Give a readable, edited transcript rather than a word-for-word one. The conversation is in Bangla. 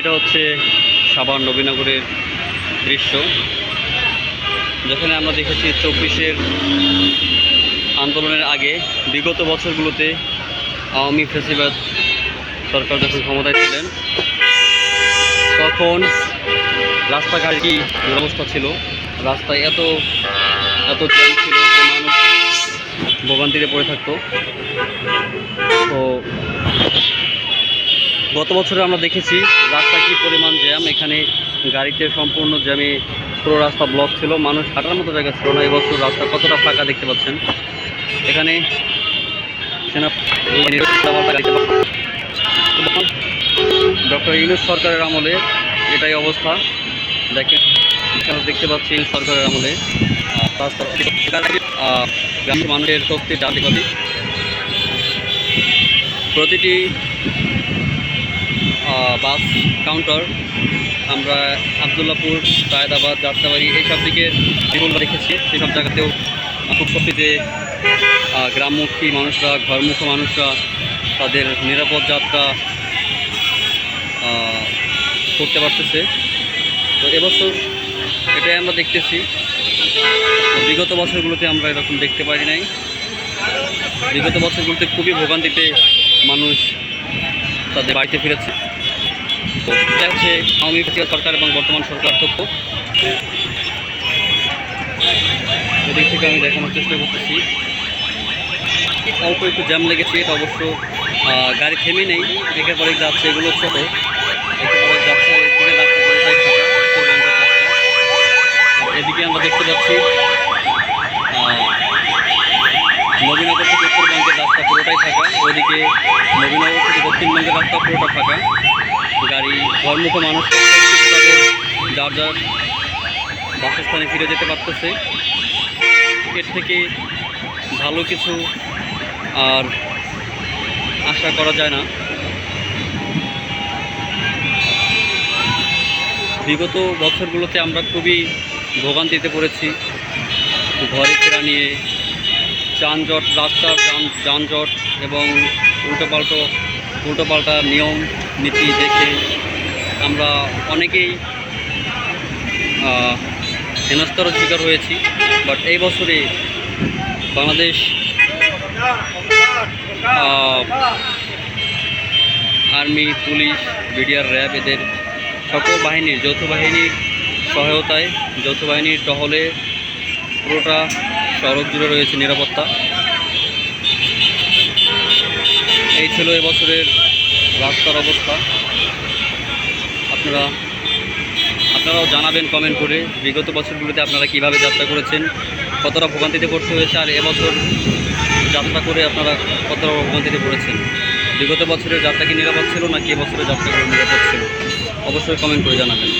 এটা হচ্ছে সাভার নবীনগরের দৃশ্য, যেখানে আমরা দেখেছি 24-এর আন্দোলনের আগে বিগত বছরগুলোতে আওয়ামী ফ্যাসিবাদ সরকার যখন ক্ষমতায় ছিলেন তখন রাস্তাঘাট কি দুরবস্থা ছিল, রাস্তায় এত জ্যাম ছিল যে মানুষ ভোগান্তিতে পড়ে থাকতো। তো গত বছরে আমরা দেখেছি রাস্তা কি পরিমাণ জ্যাম, এখানে গাড়িতে সম্পূর্ণ জ্যামে পুরো রাস্তা ব্লক ছিল, মানুষ হাঁটার মতো জায়গা ছিল না। এবছর রাস্তা কতটা ফাঁকা দেখতে পাচ্ছেন। এখানে ডক্টর ইউনূস সরকারের আমলে এটাই অবস্থা। দেখেন দেখতে পাচ্ছি সরকারের আমলে গ্রামের মানুষের শক্তি জাতিগতি প্রতিটি বাস কাউন্টার আমরা আবদুল্লাপুর, সায়েদাবাদ, যাত্রাবাড়ি এইসব দিকে যেগুলো দেখেছি সেসব জায়গাতেও খুব শক্তিতে গ্রামমুখী মানুষরা, ঘরমুখী মানুষরা তাদের নিরাপদ যাত্রা করতে পারতেছে। তো এবছর এটাই আমরা দেখতেছি, বিগত বছরগুলোতে আমরা এরকম দেখতে পারি নাই। বিগত বছরগুলোতে খুবই ভোগান্তিতে মানুষ তাদের বাড়িতে ফিরেছে। তো এটা হচ্ছে আওয়ামী সরকার এবং বর্তমান সরকার তথ্য। এদিক থেকে আমি দেখানোর চেষ্টা করতেছি। অল্প একটু জ্যাম লেগেছে, এটা অবশ্য গাড়ি থেমে নেই, একের পরে যাচ্ছে, এগুলো ছোটো, একের পরে যাচ্ছে, এদিকে আমরা দেখতে পাচ্ছি নবীনগর থেকে উত্তরবঙ্গের রাস্তা পুরোটাই ফাঁকা, ওইদিকে নবীনগর থেকে দক্ষিণবঙ্গের রাস্তা পুরোটা ফাঁকা। গাড়ি ঘরমুখো মানুষ তাদের যার যার বাসস্থানে ফিরে যেতে পারতেছে। এর থেকে ভালো কিছু আর আশা করা যায় না। বিগত বছরগুলোতে আমরা খুবই ভোগান্তিতে পড়েছি, ঘরে ফেরা নিয়ে যানজট, রাস্তার যানজট এবং উল্টোপাল্টা নিয়ম নীতি দেখে আমরা অনেকেই হেনস্থার শিকার হয়েছি। বাট এই বছরে Bangladesh army, police, BDR, RAB এদের সকল বাহিনীর যৌথ বাহিনীর সহায়তায়, যৌথ বাহিনীর টহলে পুরোটা সড়ক জুড়ে রয়েছে নিরাপত্তা। এই ছিল এবছরের রাস্তার অবস্থা। আপনারাও জানাবেন কমেন্ট করে বিগত বছরগুলোতে আপনারা কিভাবে যাত্রা করেছেন, কতটা ভোগান্তিতে পড়তে হয়েছে, আর এবছর যাত্রা করে আপনারা কতটা ভোগান্তিতে পড়েছেন। বিগত বছরের যাত্রা কি নিরাপদ ছিল নাকি এবছরের যাত্রাগুলো নিরাপদ ছিল, অবশ্যই কমেন্ট করে জানাবেন।